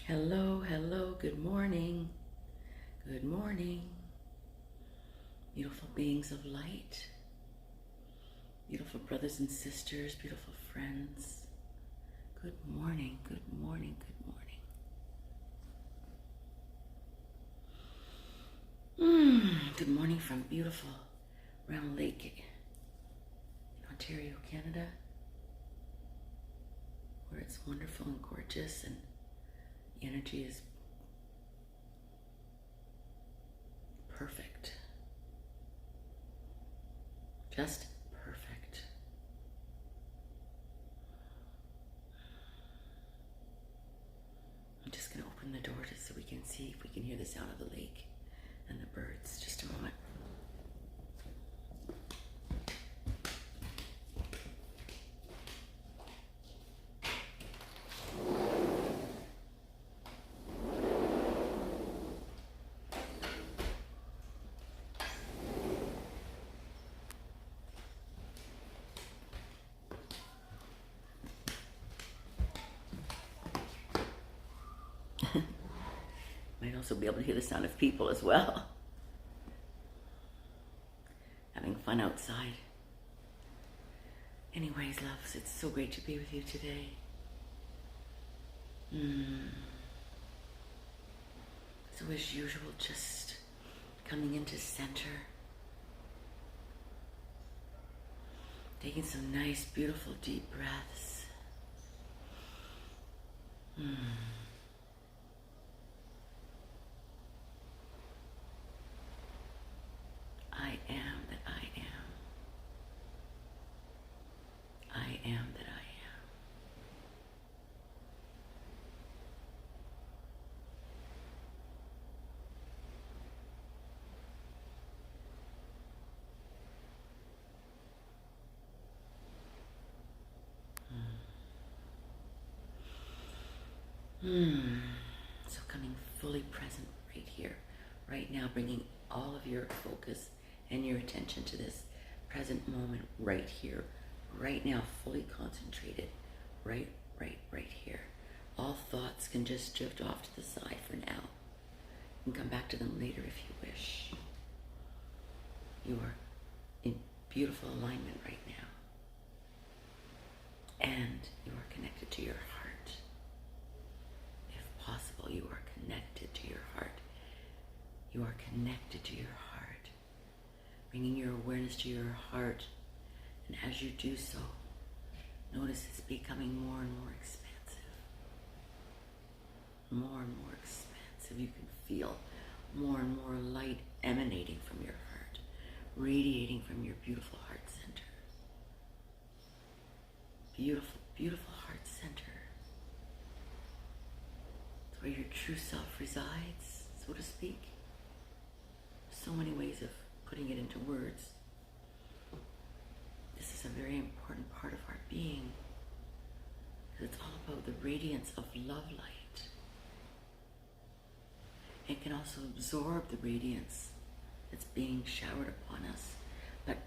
Hello, hello, good morning. Good morning. Beautiful beings of light, beautiful brothers and sisters, beautiful friends. Good morning, good morning, good morning. Good morning from beautiful Round Lake in Ontario, Canada, where it's wonderful and gorgeous and the energy is perfect. Just perfect. I'm just going to open the door just so we can see if we can hear the sound of the lake and the birds. Just a moment. Might also be able to hear the sound of people as well. Having fun outside. Anyways, loves, it's so great to be with you today. So as usual, just coming into center. Taking some nice, beautiful, deep breaths. I am that I am. I am that I am. So coming fully present right here, right now, bringing all of your focus and your attention to this present moment right here, right now, fully concentrated, right here. All thoughts can just drift off to the side for now and come back to them later if you wish. You are in beautiful alignment right now. And you are connected to your heart. If possible, you are connected to your heart. You are connected to your heart. Bringing your awareness to your heart. And as you do so, notice it's becoming more and more expansive. More and more expansive. You can feel more and more light emanating from your heart, radiating from your beautiful heart center. Beautiful, beautiful heart center. It's where your true self resides, so to speak. So many ways of putting it into words. This is a very important part of our being, because it's all about the radiance of love light. It can also absorb the radiance that's being showered upon us. But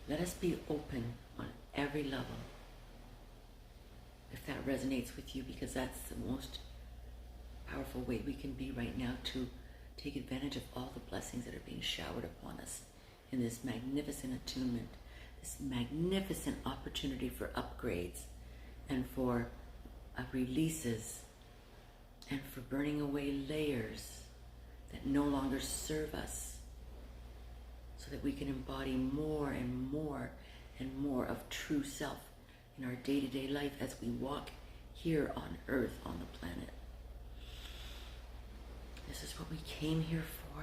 let us be open on every level, if that resonates with you, because that's the most powerful way we can be right now to take advantage of all the blessings that are being showered upon us in this magnificent attunement, this magnificent opportunity for upgrades and for releases and for burning away layers that no longer serve us, so that we can embody more and more and more of true self in our day-to-day life as we walk here on Earth, on the planet. This is what we came here for,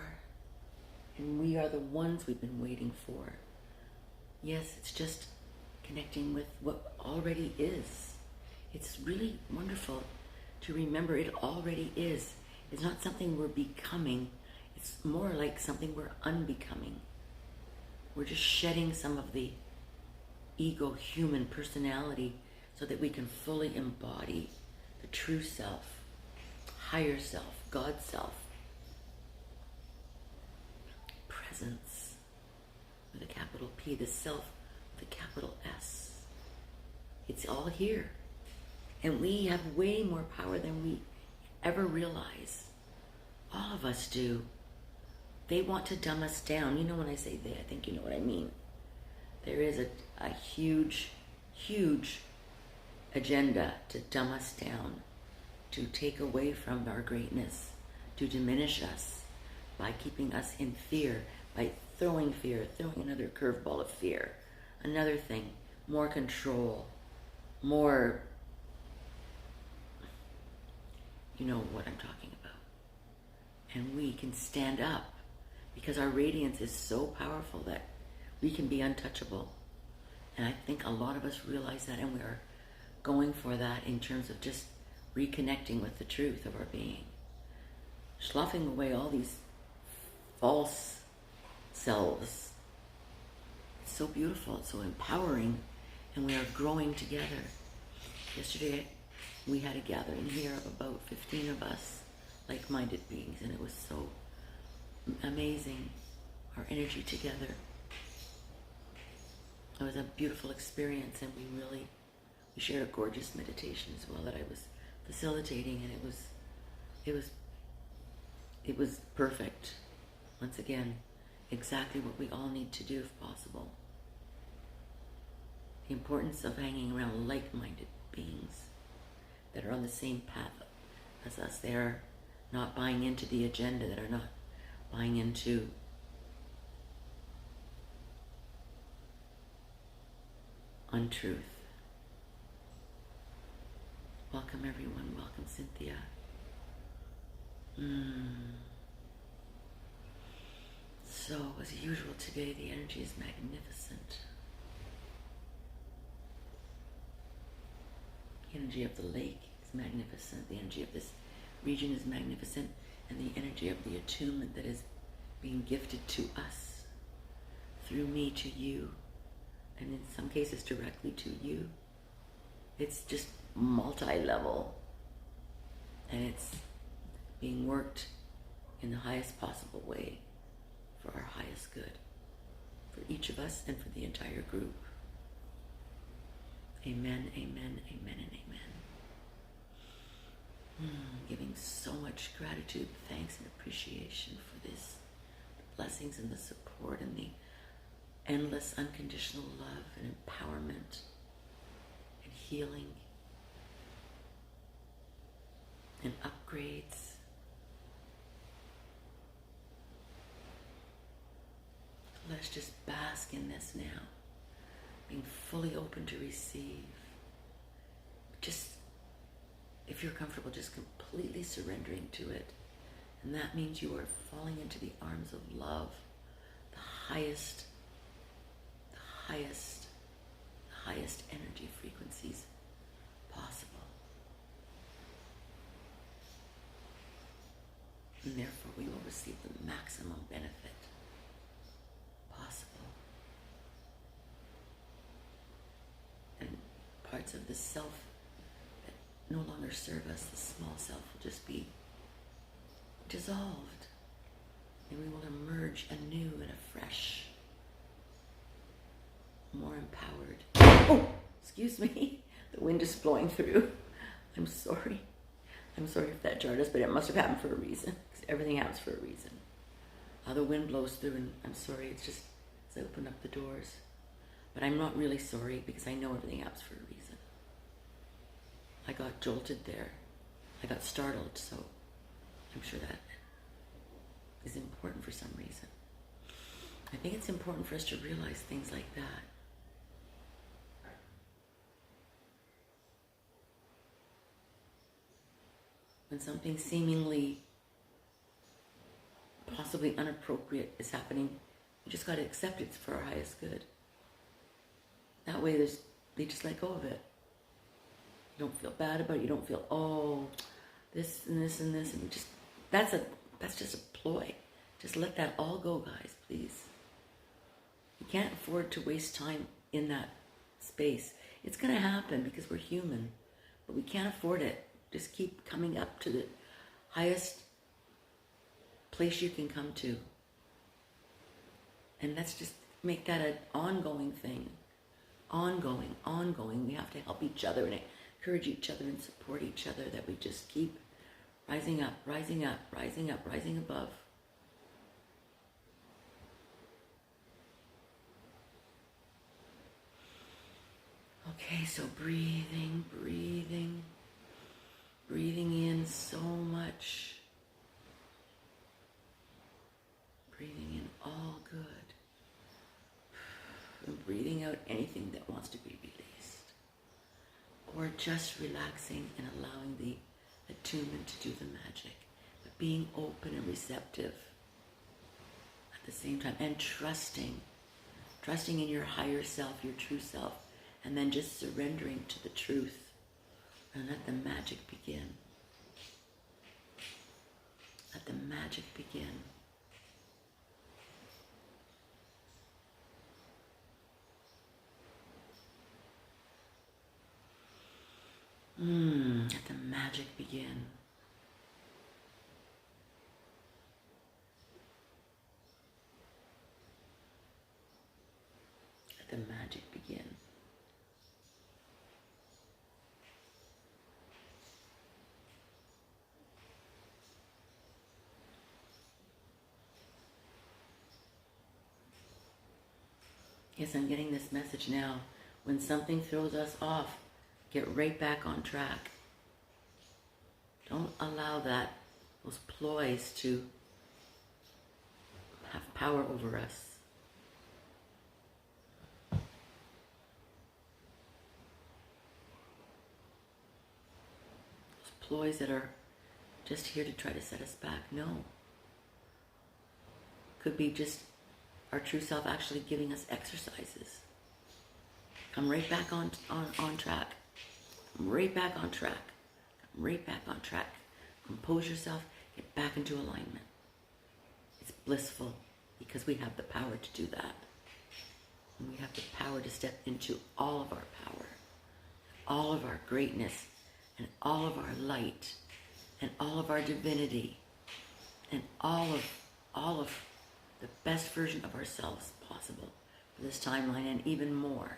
and we are the ones we've been waiting for. Yes, it's just connecting with what already is. It's really wonderful to remember it already is. It's not something we're becoming. It's more like something we're unbecoming. We're just shedding some of the ego, human personality, so that we can fully embody the true self, higher self, God self. Presence with a capital P, the self with a capital S. It's all here. And we have way more power than we ever realize. All of us do. They want to dumb us down. You know, when I say they, I think you know what I mean. There is a huge, huge agenda to dumb us down, to take away from our greatness, to diminish us by keeping us in fear, by throwing another curveball of fear. Another thing, more control, more, you know what I'm talking about. And we can stand up because our radiance is so powerful that we can be untouchable. And I think a lot of us realize that, and we are going for that in terms of just reconnecting with the truth of our being. Sloughing away all these false selves. It's so beautiful, it's so empowering, and we are growing together. Yesterday we had a gathering here of about 15 of us, like-minded beings, and it was so amazing, our energy together. It was a beautiful experience, and we shared a gorgeous meditation as well that I was facilitating, and it was perfect. Once again, exactly what we all need to do if possible. The importance of hanging around like-minded beings that are on the same path as us. They are not buying into the agenda, that are not buying into untruth. Welcome everyone. Welcome Cynthia. So, as usual today, the energy is magnificent. The energy of the lake is magnificent. The energy of this region is magnificent. And the energy of the attunement that is being gifted to us through me to you, and in some cases directly to you. It's just multi-level, and it's being worked in the highest possible way for our highest good, for each of us and for the entire group. Amen, amen, amen, and amen. Giving so much gratitude, thanks, and appreciation for this, the blessings and the support and the endless unconditional love and empowerment and healing and upgrades. Let's just bask in this now, being fully open to receive. Just, if you're comfortable, just completely surrendering to it. And that means you are falling into the arms of love, the highest energy frequencies possible. And therefore we will receive the maximum benefit possible. And parts of the self that no longer serve us, the small self, will just be dissolved. And we will emerge anew and afresh, more empowered. Oh, excuse me. The wind is blowing through. I'm sorry. I'm sorry if that jarred us, but it must have happened for a reason. Everything happens for a reason. The wind blows through, and I'm sorry. It's just as I open up the doors. But I'm not really sorry, because I know everything happens for a reason. I got jolted there. I got startled, so I'm sure that is important for some reason. I think it's important for us to realize things like that. When something seemingly possibly inappropriate is happening, you just got to accept it's for our highest good. That way they just let go of it. You don't feel bad about it. You don't feel, oh, this and this and this, and you just, that's just a ploy. Just let that all go, guys, please. You can't afford to waste time in that space. It's going to happen because we're human, but we can't afford it. Just keep coming up to the highest place you can come to. And let's just make that an ongoing thing. Ongoing. We have to help each other and encourage each other and support each other, that we just keep rising up, rising up, rising up, rising above. Okay, so breathing, breathing, breathing in so much. Breathing in all good. And breathing out anything that wants to be released. Or just relaxing and allowing the attunement to do the magic. But being open and receptive at the same time. And trusting. Trusting in your higher self, your true self. And then just surrendering to the truth. And let the magic begin. Let the magic begin. Let the magic begin. Let the magic begin. Yes, I'm getting this message now. When something throws us off, get right back on track. Don't allow those ploys to have power over us. Those ploys that are just here to try to set us back. No. Could be just our true self actually giving us exercises. Come right back on track. Come right back on track. Come right back on track. Compose yourself. Get back into alignment. It's blissful because we have the power to do that. And we have the power to step into all of our power, all of our greatness, and all of our light, and all of our divinity, and all of the best version of ourselves possible for this timeline, and even more.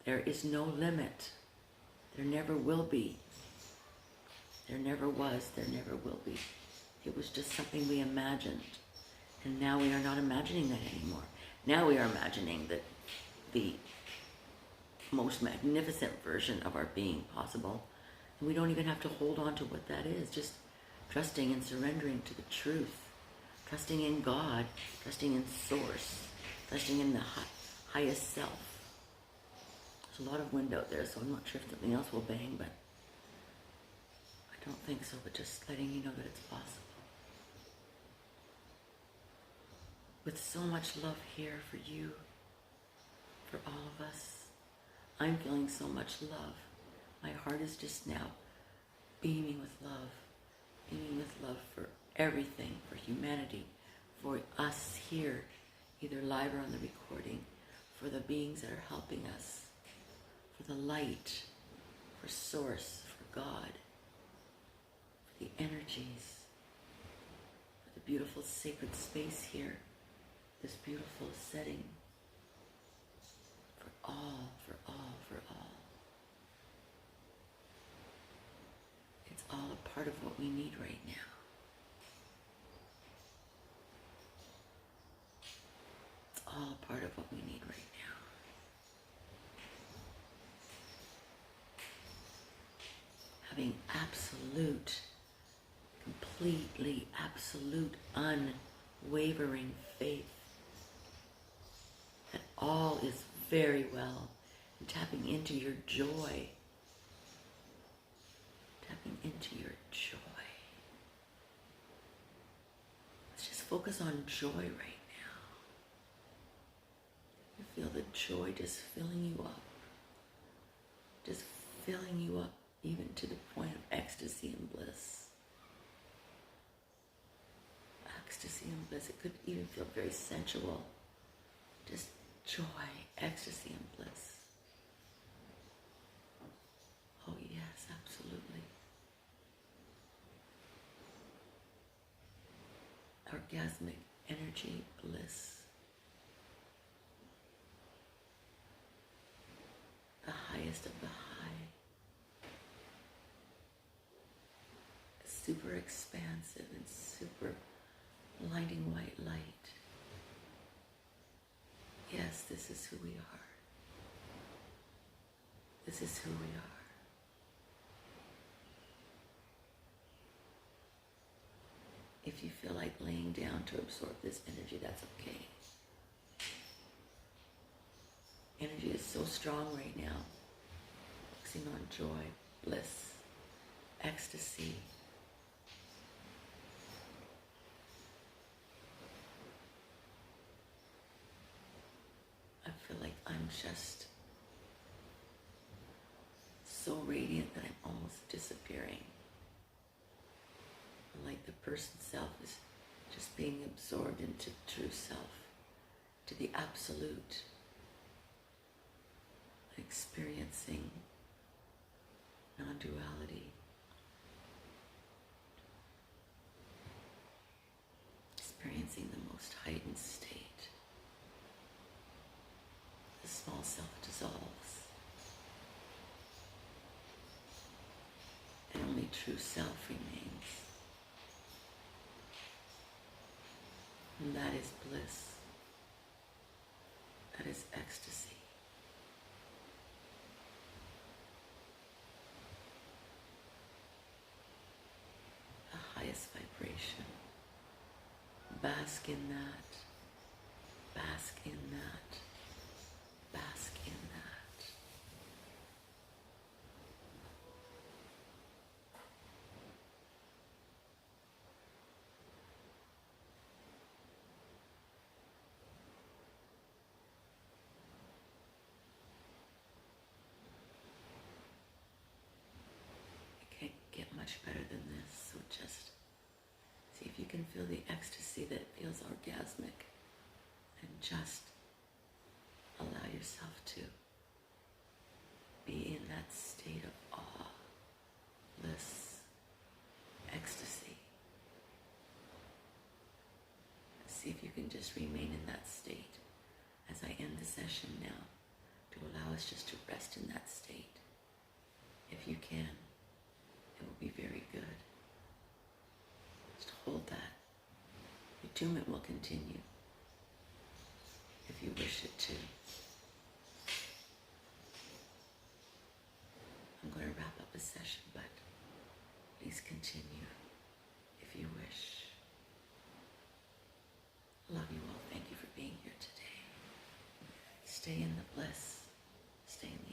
There is no limit. There never will be. There never was. There never will be. It was just something we imagined. And now we are not imagining that anymore. Now we are imagining that the most magnificent version of our being possible. And we don't even have to hold on to what that is. Just trusting and surrendering to the truth. Trusting in God. Trusting in Source. Trusting in the highest self. There's a lot of wind out there, so I'm not sure if something else will bang, but I don't think so, but just letting you know that it's possible. With so much love here for you, for all of us. I'm feeling so much love. My heart is just now beaming with love for everything, for humanity, for us here, either live or on the recording, for the beings that are helping us, for the light, for Source, for God, for the energies, for the beautiful sacred space here, this beautiful setting, for all, for all, for all. It's all a part of what we need right now. It's all a part of what we need right now. Having absolute, completely absolute, unwavering faith that all is very well, and tapping into your joy. Tapping into your joy. Let's just focus on joy right now. You feel the joy just filling you up. Just filling you up. Even to the point of ecstasy and bliss. Ecstasy and bliss. It could even feel very sensual. Just joy, ecstasy and bliss. Oh yes, absolutely. Orgasmic energy, bliss. The highest of the high. super expansive and super blinding white light. Yes, this is who we are. This is who we are. If you feel like laying down to absorb this energy, that's okay. Energy is so strong right now. Focusing on joy, bliss, ecstasy. I feel like I'm just so radiant that I'm almost disappearing. Like the person self is just being absorbed into true self, to the absolute, experiencing non-duality, experiencing the most heightened state. The small self dissolves, and only true self remains. And that is bliss. That is ecstasy. The highest vibration. Bask in that. Bask in that. Bask in that. Get much better than this, so just see if you can feel the ecstasy that feels orgasmic, and just allow yourself to be in that state of awe, bliss, ecstasy. See if you can just remain in that state as I end the session now, to allow us just to rest in that state. If you can, it will be very good. Just hold that. The attunement will continue if you wish it to. I'm going to wrap up the session, but please continue if you wish. Love you all. Thank you for being here today. Stay in the bliss. Stay in the